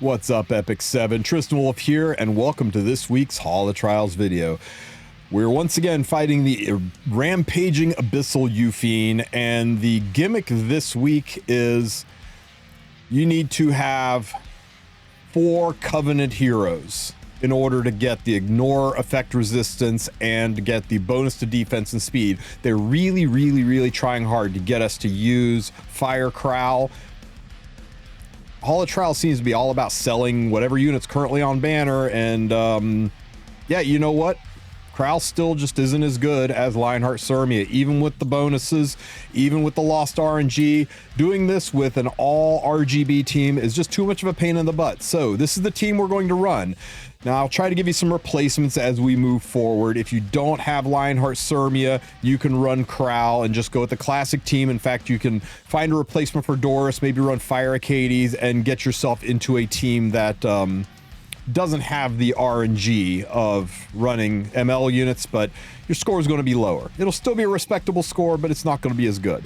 What's up, Epic 7? Tristen Wulf here, and welcome to this week's Hall of Trials video. We're once again fighting the Rampaging Abyssal Yufine, and the gimmick this week is you need to have 4 Covenant heroes in order to get the ignore effect resistance and to get the bonus to defense and speed. They're really trying hard to get us to use Fire Crow. Hall of Trials seems to be all about selling whatever unit's currently on banner, and yeah, you know what? Crow still just isn't as good as Lionheart Cermia, even with the bonuses, even with the lost RNG. Doing this with an all RGB team is just too much of a pain in the butt. So this is the team we're going to run. Now, I'll try to give you some replacements as we move forward. If you don't have Lionheart Cermia, you can run Crow and just go with the classic team. In fact, you can find a replacement for Doris, maybe run Fire Acades, and get yourself into a team that doesn't have the RNG of running ML units, but your score is going to be lower. It'll still be a respectable score, but it's not going to be as good.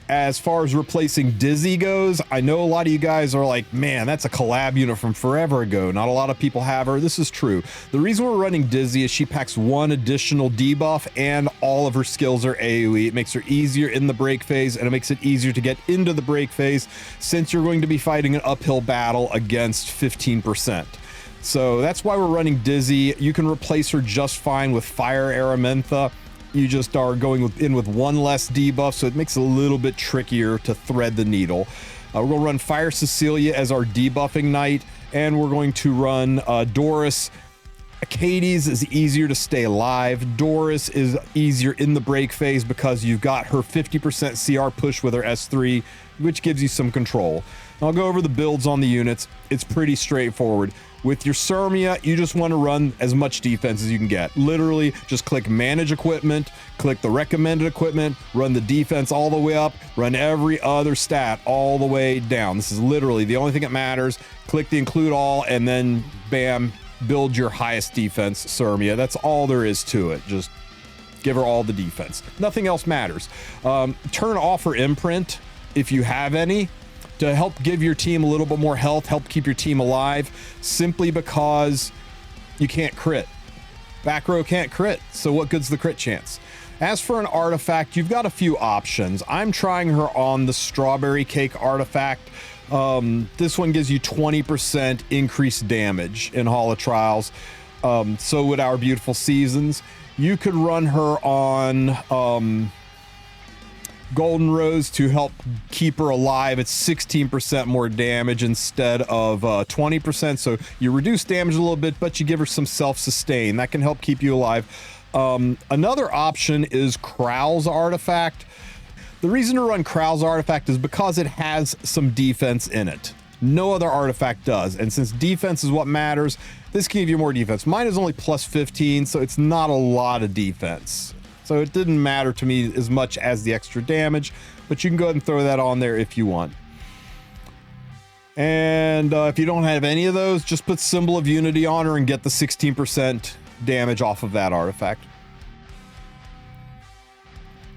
As far as replacing Dizzy goes, I know a lot of you guys are like, man, that's a collab unit from forever ago. Not a lot of people have her. This is true. The reason we're running Dizzy is she packs 1 additional debuff and all of her skills are AoE. It makes her easier in the break phase, and it makes it easier to get into the break phase since you're going to be fighting an uphill battle against 15%. So that's why we're running Dizzy. You can replace her just fine with Fire Aramentha. You just are going in with 1 less debuff, so it makes it a little bit trickier to thread the needle. We're going to run Fire Cecilia as our debuffing knight, and we're going to run Doris. Acades is easier to stay alive. Doris is easier in the break phase because you've got her 50% CR push with her S3, which gives you some control. I'll go over the builds on the units. It's pretty straightforward. With your Cermia, you just want to run as much defense as you can get. Literally, just click Manage Equipment, click the Recommended Equipment, run the defense all the way up, run every other stat all the way down. This is literally the only thing that matters. Click the Include All, and then, bam, build your highest defense Cermia. That's all there is to it. Just give her all the defense. Nothing else matters. Turn off her Imprint if you have any, to help give your team a little bit more health, help keep your team alive, simply because you can't crit. Back row can't crit, so what good's the crit chance? As for an artifact, you've got a few options. I'm trying her on the Strawberry Cake artifact. This one gives you 20% increased damage in Hall of Trials. So would Our Beautiful Seasons. You could run her on Golden Rose to help keep her alive. It's 16% more damage instead of 20%, so you reduce damage a little bit, but you give her some self-sustain. That can help keep you alive. Another option is Crow's artifact. The reason to run Crow's artifact is because it has some defense in it. No other artifact does, and since defense is what matters, this can give you more defense. Mine is only plus 15, so it's not a lot of defense. So it didn't matter to me as much as the extra damage, but you can go ahead and throw that on there if you want. And if you don't have any of those, just put Symbol of Unity on her and get the 16% damage off of that artifact.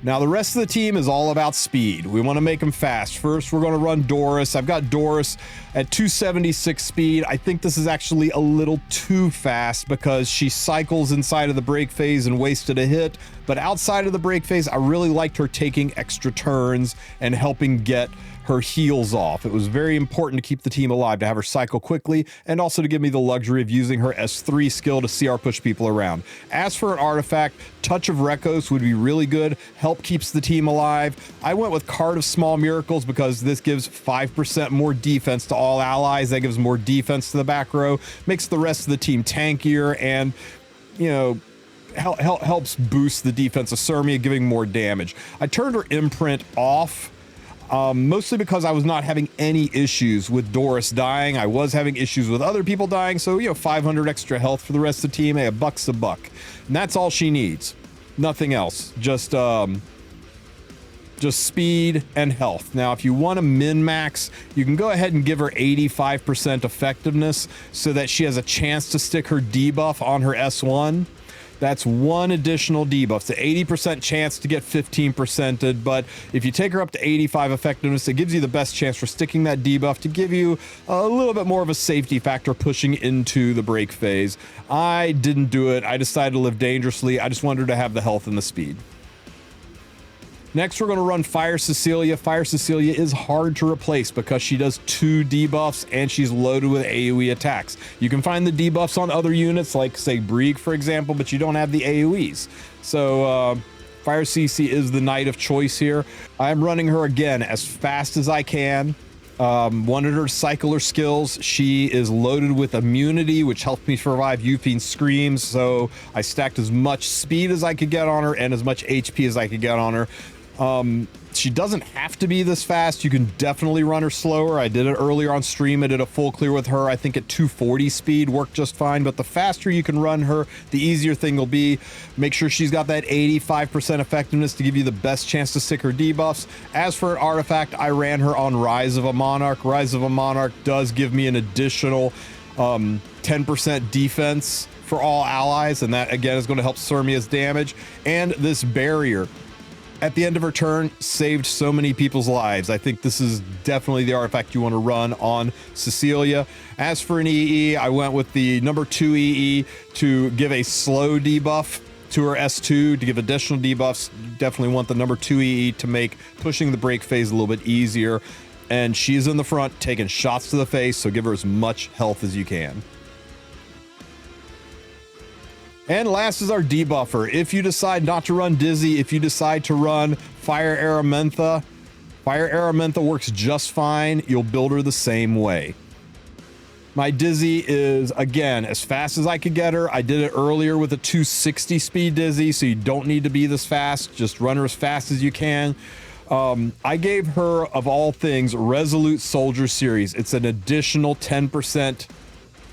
Now, the rest of the team is all about speed. We want to make them fast. First, we're going to run Doris. I've got Doris at 276 speed. I think this is actually a little too fast because she cycles inside of the break phase and wasted a hit. But outside of the break phase, I really liked her taking extra turns and helping get her heals off. It was very important to keep the team alive, to have her cycle quickly, and also to give me the luxury of using her S3 skill to CR push people around. As for an artifact, Touch of Rekos would be really good. Help keeps the team alive. I went with Card of Small Miracles because this gives 5% more defense to all allies. That gives more defense to the back row, makes the rest of the team tankier, and, you know, helps boost the defense of Cermia, giving more damage. I turned her Imprint off, mostly because I was not having any issues with Doris dying. I was having issues with other people dying, so, you know, 500 extra health for the rest of the team. Hey, a buck's a buck. And that's all she needs. Nothing else. Just speed and health. Now, if you want to min-max, you can go ahead and give her 85% effectiveness so that she has a chance to stick her debuff on her S1. That's one additional debuff. It's an 80% chance to get 15%ed, but if you take her up to 85 effectiveness, it gives you the best chance for sticking that debuff to give you a little bit more of a safety factor pushing into the break phase. I didn't do it. I decided to live dangerously. I just wanted her to have the health and the speed. Next, we're going to run Fire Cecilia. Fire Cecilia is hard to replace because she does 2 debuffs and she's loaded with AoE attacks. You can find the debuffs on other units like, say, Brieg, for example, but you don't have the AoEs. So, Fire CC is the knight of choice here. I'm running her again as fast as I can. Wanted her to cycle her skills. She is loaded with immunity, which helps me survive Yufine screams. So I stacked as much speed as I could get on her and as much HP as I could get on her. She doesn't have to be this fast. You can definitely run her slower. I did it earlier on stream. I did a full clear with her. I think at 240 speed worked just fine, but the faster you can run her, the easier thing will be. Make sure she's got that 85% effectiveness to give you the best chance to stick her debuffs. As for an artifact, I ran her on Rise of a Monarch. Rise of a Monarch does give me an additional 10% defense for all allies, and that again is going to help Cermia's damage. And this barrier at the end of her turn saved so many people's lives. I think this is definitely the artifact you want to run on Cecilia. As for an EE, I went with the number 2 EE to give a slow debuff to her S2 to give additional debuffs. Definitely want the number 2 EE to make pushing the break phase a little bit easier. And she's in the front taking shots to the face, so give her as much health as you can. And last is our debuffer. If you decide not to run Dizzy, if you decide to run Fire Aramentha, Fire Aramentha works just fine. You'll build her the same way. My Dizzy is, again, as fast as I could get her. I did it earlier with a 260 speed Dizzy, so you don't need to be this fast. Just run her as fast as you can. I gave her, of all things, Resolute Soldier Series. It's an additional 10%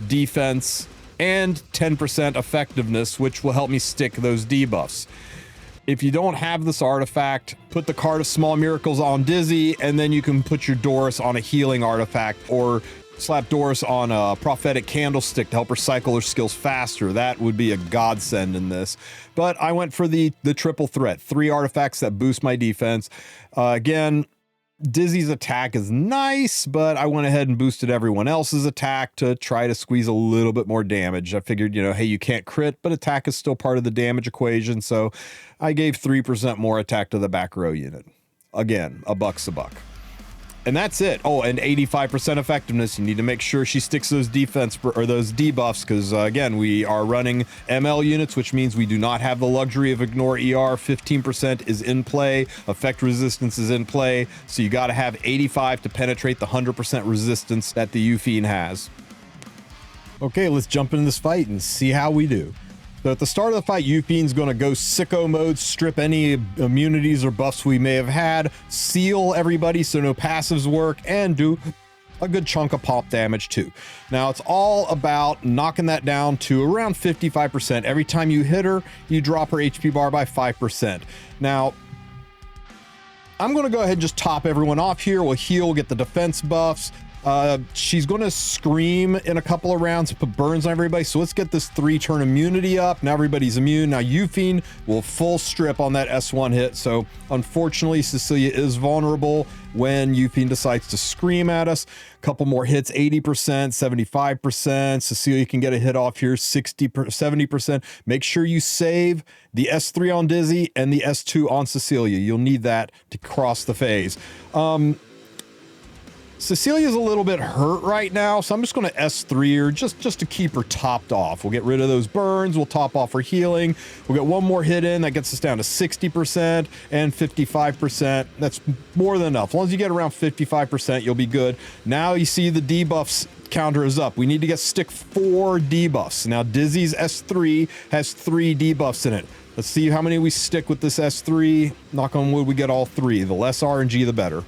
defense and 10% effectiveness, which will help me stick those debuffs. If you don't have this artifact, put the Card of Small Miracles on Dizzy, and then you can put your Doris on a healing artifact, or slap Doris on a Prophetic Candlestick to help her cycle her skills faster. That would be a godsend in this. But I went for the triple threat, 3 artifacts that boost my defense. Again, Dizzy's attack is nice, but I went ahead and boosted everyone else's attack to try to squeeze a little bit more damage. I figured, you know, hey, you can't crit, but attack is still part of the damage equation, so I gave 3% more attack to the back row unit. Again, a buck's a buck. And that's it. Oh, and 85% effectiveness. You need to make sure she sticks those defense or those debuffs, because again, we are running ML units, which means we do not have the luxury of ignore ER. 15% is in play. Effect resistance is in play. So you got to have 85 to penetrate the 100% resistance that the Yufine has. Okay, let's jump into this fight and see how we do. So at the start of the fight, Yufine's going to go sicko mode, strip any immunities or buffs we may have had, seal everybody so no passives work, and do a good chunk of pop damage too. Now it's all about knocking that down to around 55%. Every time you hit her, you drop her HP bar by 5%. Now, I'm going to go ahead and just top everyone off here. We'll heal, get the defense buffs. She's going to scream in a couple of rounds, put burns on everybody. So let's get this 3-turn immunity up. Now everybody's immune. Now Yufine will full strip on that S1 hit. So unfortunately, Cecilia is vulnerable when Yufine decides to scream at us. A couple more hits, 80%, 75%. Cecilia can get a hit off here, 60%, 70%. Make sure you save the S3 on Dizzy and the S2 on Cecilia. You'll need that to cross the phase. Cecilia's a little bit hurt right now, so I'm just going to S3 her just to keep her topped off. We'll get rid of those burns. We'll top off her healing. We'll get one more hit in. That gets us down to 60% and 55%. That's more than enough. As long as you get around 55%, you'll be good. Now you see the debuffs counter is up. We need to stick 4 debuffs. Now Dizzy's S3 has 3 debuffs in it. Let's see how many we stick with this S3. Knock on wood, we get all 3. The less RNG, the better.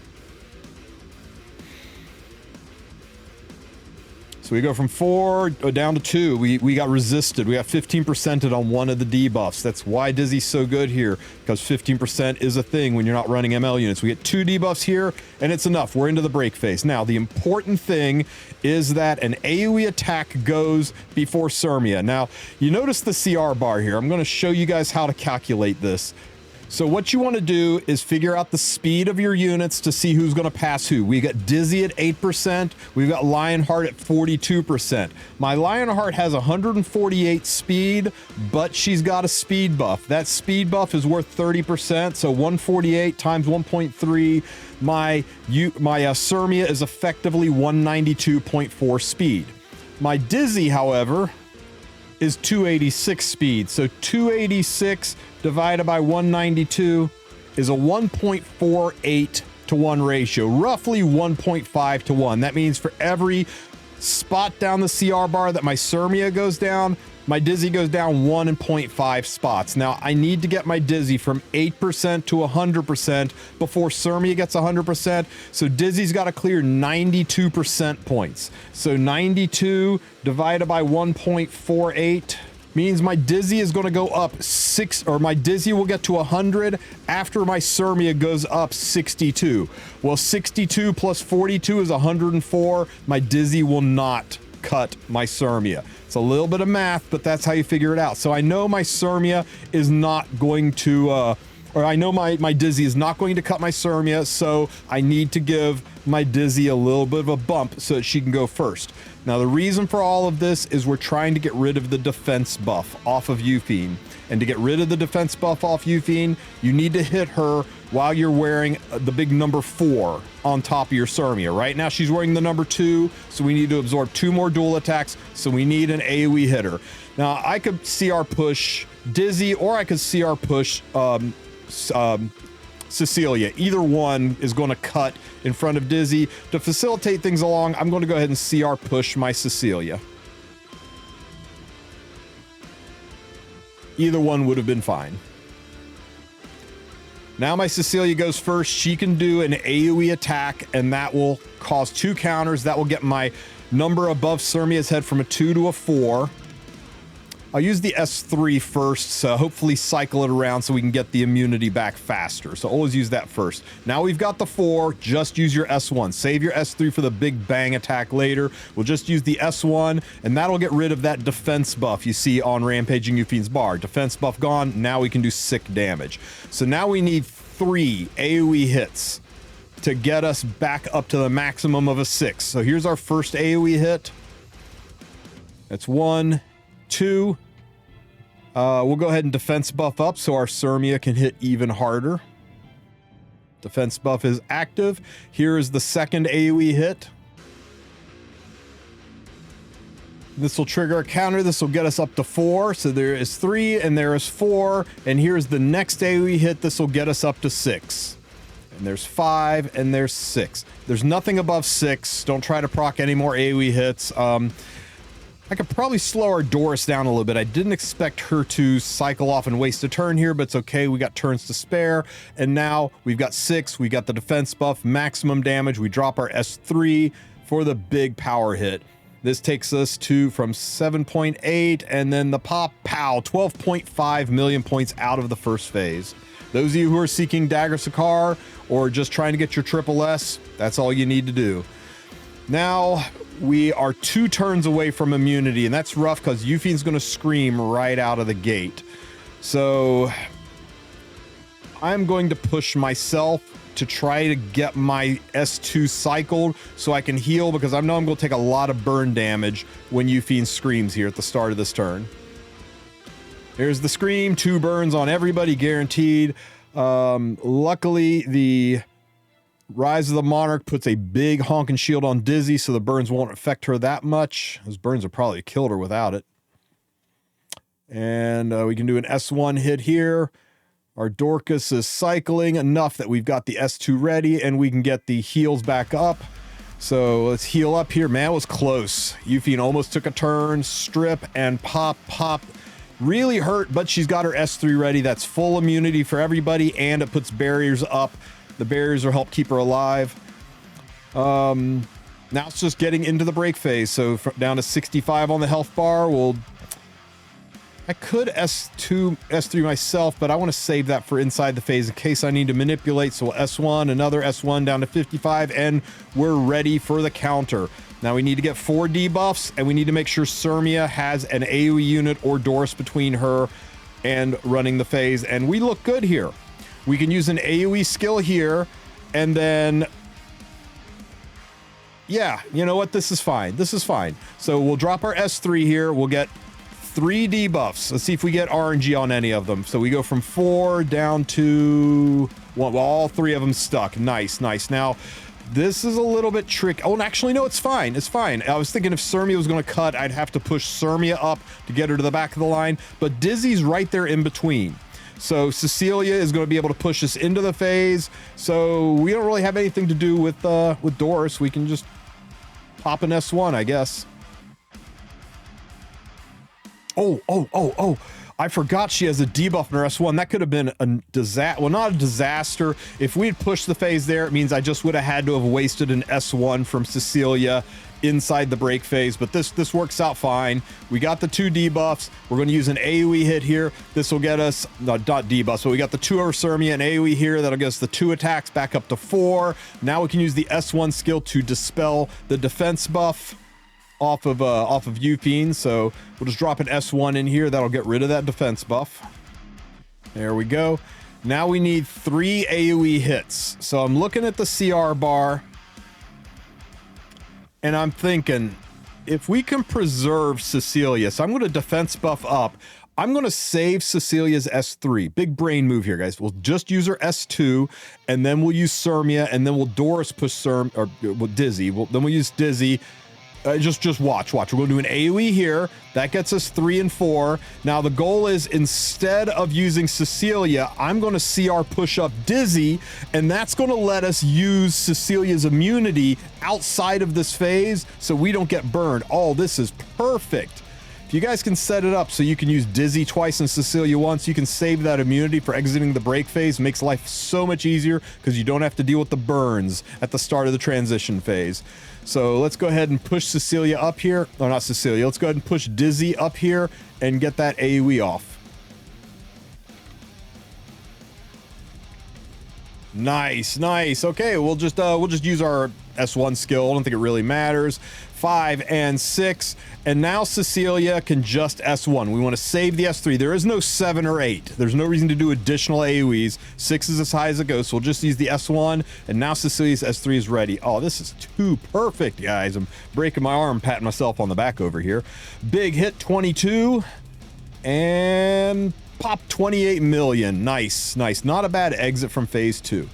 So we go from 4 down to 2. We got resisted. We got 15%ed on one of the debuffs. That's why Dizzy's so good here, because 15% is a thing when you're not running ML units. We get 2 debuffs here, and it's enough. We're into the break phase. Now, the important thing is that an AoE attack goes before Cermia. Now, you notice the CR bar here. I'm going to show you guys how to calculate this. So what you want to do is figure out the speed of your units to see who's going to pass who. We got Dizzy at 8%. We've got Lionheart at 42%. My Lionheart has 148 speed, but she's got a speed buff. That speed buff is worth 30%, so 148 times 1.3. My Cermia is effectively 192.4 speed. My Dizzy, however, is 286 speed. So 286 divided by 192 is a 1.48 to 1 ratio, roughly 1.5 to 1. That means for every spot down the CR bar that my Cermia goes down, my Dizzy goes down 1.5 spots. Now, I need to get my Dizzy from 8% to 100% before Cermia gets 100%. So Dizzy's got to clear 92% points. So 92 divided by 1.48 means my Dizzy is going to go up 6, or my Dizzy will get to 100 after my Cermia goes up 62. Well, 62 plus 42 is 104. My Dizzy will not cut my Cermia. It's a little bit of math, but that's how you figure it out. So I know my Cermia is not going to, or I know my Dizzy is not going to cut my Cermia, so I need to give my Dizzy a little bit of a bump so that she can go first. Now, the reason for all of this is we're trying to get rid of the defense buff off of Yufine. And to get rid of the defense buff off Yufine, you need to hit her while you're wearing the big number 4 on top of your Cermia. Right now, she's wearing the number 2, so we need to absorb 2 more dual attacks, so we need an AoE hitter. Now, I could CR push Dizzy, or I could CR push Cecilia. Either one is going to cut in front of Dizzy. To facilitate things along, I'm going to go ahead and CR push my Cecilia. Either one would have been fine. Now my Cecilia goes first. She can do an AoE attack, and that will cause 2 counters. That will get my number above Cermia's head from a 2 to a 4. I'll use the S3 first, so hopefully cycle it around so we can get the immunity back faster. So always use that first. Now we've got the 4, just use your S1. Save your S3 for the big bang attack later. We'll just use the S1, and that'll get rid of that defense buff you see on Rampaging Yufine's bar. Defense buff gone, now we can do sick damage. So now we need 3 AoE hits to get us back up to the maximum of a 6. So here's our first AoE hit. That's 1, 2. We'll go ahead and defense buff up so our Cermia can hit even harder. Defense buff is active. Here is the second AoE hit. This will trigger a counter. This will get us up to 4. So there is 3 and there is 4. And here's the next AoE hit. This will get us up to 6. And there's 5 and there's 6. There's nothing above 6. Don't try to proc any more AoE hits. I could probably slow our Doris down a little bit. I didn't expect her to cycle off and waste a turn here, but it's okay. We got turns to spare. And now we've got 6. We got the defense buff, maximum damage. We drop our S3 for the big power hit. This takes us to from 7.8 and then the pop, pow, 12.5 million points out of the first phase. Those of you who are seeking dagger sicar or just trying to get your triple S, that's all you need to do. Now, we are 2 turns away from immunity, and that's rough because Yufine's going to scream right out of the gate. So I'm going to push myself to try to get my S2 cycled so I can heal, because I know I'm going to take a lot of burn damage when Yufine screams here at the start of this turn. Here's the scream. 2 burns on everybody, guaranteed. Luckily, the Rise of the Monarch puts a big honking shield on Dizzy, so the burns won't affect her that much. Those burns have probably killed her without it. And we can do an S1 hit here. Our Dorcas is cycling enough that we've got the S2 ready, and we can get the heals back up. So let's heal up here. Man, it was close. Yufine almost took a turn. Strip and pop, pop. Really hurt, but she's got her S3 ready. That's full immunity for everybody, and it puts barriers up. The barriers will help keep her alive. Now it's just getting into the break phase. So down to 65 on the health bar. I could S2, S3 myself, but I want to save that for inside the phase in case I need to manipulate. So we'll S1, another S1 down to 55, and we're ready for the counter. Now we need to get 4 debuffs, and we need to make sure Cermia has an AoE unit or Doris between her and running the phase, and we look good here. We can use an AoE skill here, and then... yeah, you know what? This is fine. This is fine. So we'll drop our S3 here. We'll get 3 debuffs. Let's see if we get RNG on any of them. So we go from 4 down to 1. Well, all 3 of them stuck. Nice, nice. Now, this is a little bit tricky. Oh, and actually, no, it's fine. It's fine. I was thinking if Cermia was going to cut, I'd have to push Cermia up to get her to the back of the line. But Dizzy's right there in between. So Cecilia is going to be able to push us into the phase. So we don't really have anything to do with Doris. We can just pop an S1, I guess. Oh, I forgot she has a debuff in her S1. That could have been a disaster. Well, not a disaster. If we had pushed the phase there, it means I just would have had to have wasted an S1 from Cecilia inside the break phase, but this works out fine. We got the 2 debuffs. We're going to use an AoE hit here. This will get us, not debuffs, but we got the 2 over Cermia and AoE here. That'll get us the 2 attacks back up to 4. Now we can use the S1 skill to dispel the defense buff off of Yufine. So we'll just drop an S1 in here. That'll get rid of that defense buff. There we go. Now we need 3 AoE hits. So I'm looking at the CR bar, and I'm thinking, if we can preserve Cecilia, so I'm going to defense buff up. I'm going to save Cecilia's S3. Big brain move here, guys. We'll just use her S2, and then we'll use Cermia, and then we'll Doris push Dizzy. Then we'll use Dizzy. Just watch. We're going to do an AoE here. That gets us 3 and 4. Now the goal is, instead of using Cecilia, I'm going to CR push up Dizzy, and that's going to let us use Cecilia's immunity outside of this phase so we don't get burned. Oh, this is perfect. If you guys can set it up so you can use Dizzy twice and Cecilia once, you can save that immunity for exiting the break phase. Makes life so much easier because you don't have to deal with the burns at the start of the transition phase. So let's go ahead and push Cecilia up here. Oh, not Cecilia. Let's go ahead and push Dizzy up here and get that AoE off. Nice, nice. Okay, we'll just use our S1 skill. I don't think it really matters. 5 and 6, and now Cecilia can just S1. We want to save the S3. There is no 7 or 8. There's no reason to do additional AoEs. 6 is as high as it goes, so we'll just use the S1, and now Cecilia's S3 is ready. Oh, this is too perfect, guys. I'm breaking my arm, patting myself on the back over here. Big hit, 22, and pop 28 million. Nice, nice. Not a bad exit from phase 2.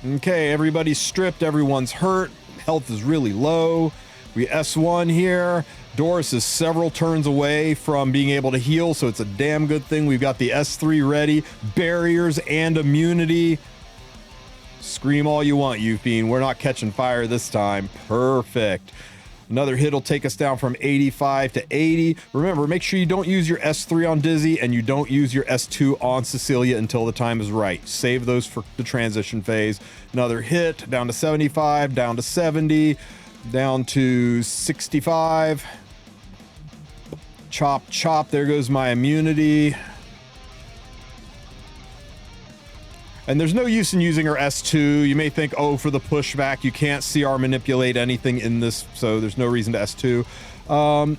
Okay, everybody's stripped, everyone's hurt, health is really low. We S1 here. Doris is several turns away from being able to heal, so it's a damn good thing we've got the S3 ready. Barriers and immunity. Scream all you want, Yufine. We're not catching fire this time. Perfect. Another hit will take us down from 85 to 80. Remember, make sure you don't use your S3 on Dizzy and you don't use your S2 on Cecilia until the time is right. Save those for the transition phase. Another hit, down to 75, down to 70, down to 65. Chop, chop. There goes my immunity. And there's no use in using her S2. You may think, oh, for the pushback, you can't CR manipulate anything in this, so there's no reason to S2.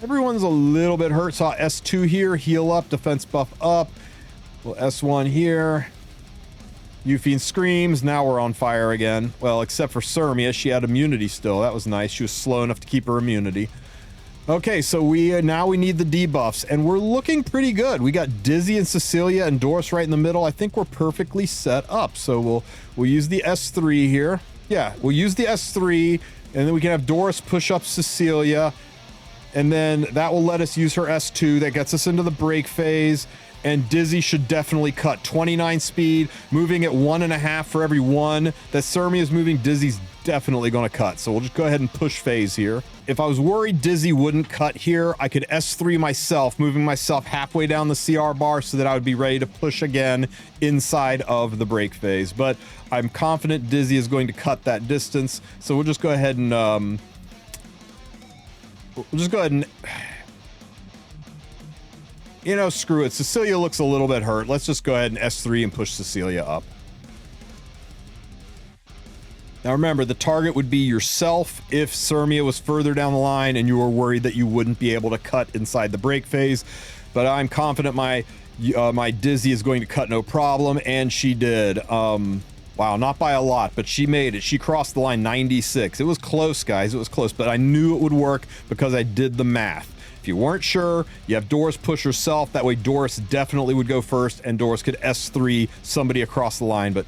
Everyone's a little bit hurt. Saw S2 here, heal up, defense buff up. Well, S1 here. Yufine screams. Now we're on fire again. Well, except for Cermia, she had immunity still. That was nice. She was slow enough to keep her immunity. Okay, so now we need the debuffs, and we're looking pretty good. We got Dizzy and Cecilia and Doris right in the middle. I think we're perfectly set up. So we'll use the S3 here. Yeah, we'll use the S3, and then we can have Doris push up Cecilia, and then that will let us use her S2. That gets us into the break phase, and Dizzy should definitely cut. 29 speed, moving at 1.5 for every 1 that Cermia is moving. Dizzy's definitely going to cut. So we'll just go ahead and push phase here. If I was worried Dizzy wouldn't cut here, I could S3 myself, moving myself halfway down the CR bar so that I would be ready to push again inside of the break phase. But I'm confident Dizzy is going to cut that distance. So we'll just go ahead and you know, screw it. Cecilia looks a little bit hurt. Let's just go ahead and S3 and push Cecilia up. Now remember, the target would be yourself if Cermia was further down the line and you were worried that you wouldn't be able to cut inside the break phase. But I'm confident my Dizzy is going to cut no problem, and she did. Wow, not by a lot, but she made it. She crossed the line 96. It was close, guys. It was close, but I knew it would work because I did the math. If you weren't sure, you have Doris push herself. That way Doris definitely would go first, and Doris could S3 somebody across the line, but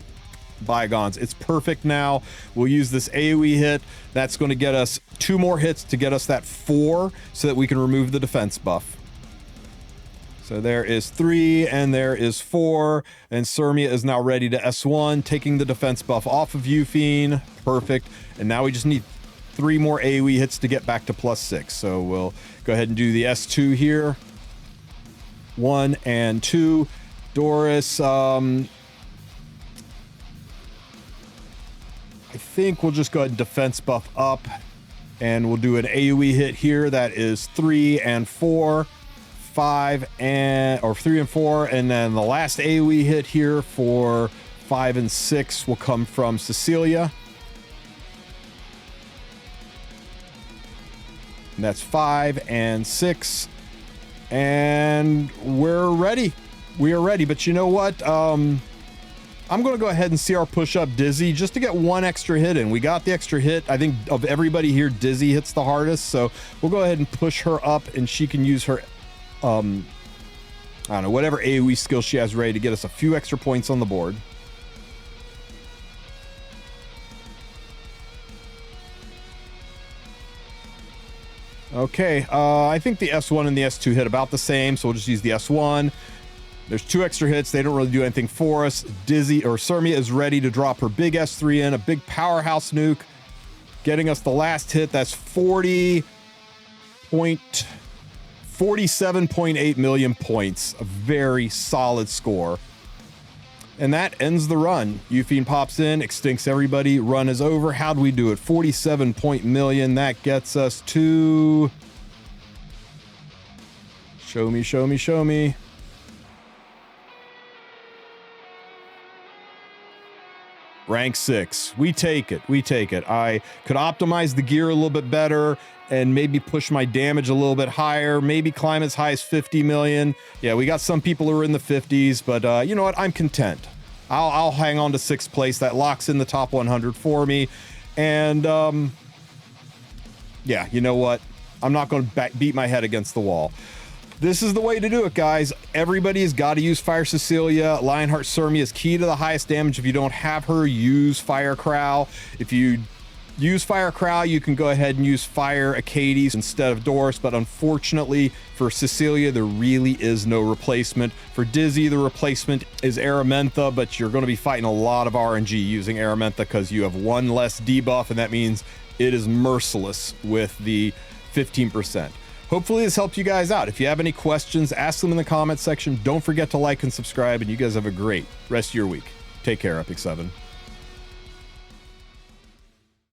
bygones. It's perfect now. We'll use this AoE hit. That's going to get us 2 more hits to get us that 4 so that we can remove the defense buff. So there is 3 and there is 4, and Cermia is now ready to S1, taking the defense buff off of Yufine. Perfect. And now we just need 3 more AoE hits to get back to +6. So we'll go ahead and do the S2 here. 1 and 2. Doris, I think we'll just go ahead and defense buff up, and we'll do an AoE hit here. That is 3 and 4, 5 and, or 3 and 4, and then the last AoE hit here for 5 and 6 will come from Cecilia. And that's 5 and 6, and we're ready. We are ready. But you know what? I'm going to go ahead and CR push up Dizzy just to get 1 extra hit in. We got the extra hit. I think of everybody here, Dizzy hits the hardest. So we'll go ahead and push her up, and she can use her, I don't know, whatever AoE skill she has ready to get us a few extra points on the board. Okay, I think the S1 and the S2 hit about the same, so we'll just use the S1. There's 2 extra hits. They don't really do anything for us. Dizzy, or Cermia, is ready to drop her big S3 in, a big powerhouse nuke, getting us the last hit. That's 47.8 million points. A very solid score. And that ends the run. Yufine pops in, extincts everybody. Run is over. How'd we do it? 47 million. That gets us to... Show me, show me, show me. Rank 6. We take it. We take it. I could optimize the gear a little bit better and maybe push my damage a little bit higher. Maybe climb as high as 50 million. Yeah, we got some people who are in the 50s, but you know what? I'm content. I'll hang on to 6th place. That locks in the top 100 for me. And yeah, you know what? I'm not going to beat my head against the wall. This is the way to do it, guys. Everybody's got to use Fire Cecilia. Lionheart Cermia is key to the highest damage. If you don't have her, use Fire Crow. If you use Fire Crow, you can go ahead and use Fire Acades instead of Doris, but unfortunately for Cecilia, there really is no replacement. For Dizzy, the replacement is Aramentha, but you're going to be fighting a lot of RNG using Aramentha because you have 1 less debuff, and that means it is merciless with the 15%. Hopefully this helped you guys out. If you have any questions, ask them in the comments section. Don't forget to like and subscribe, and you guys have a great rest of your week. Take care, Epic 7.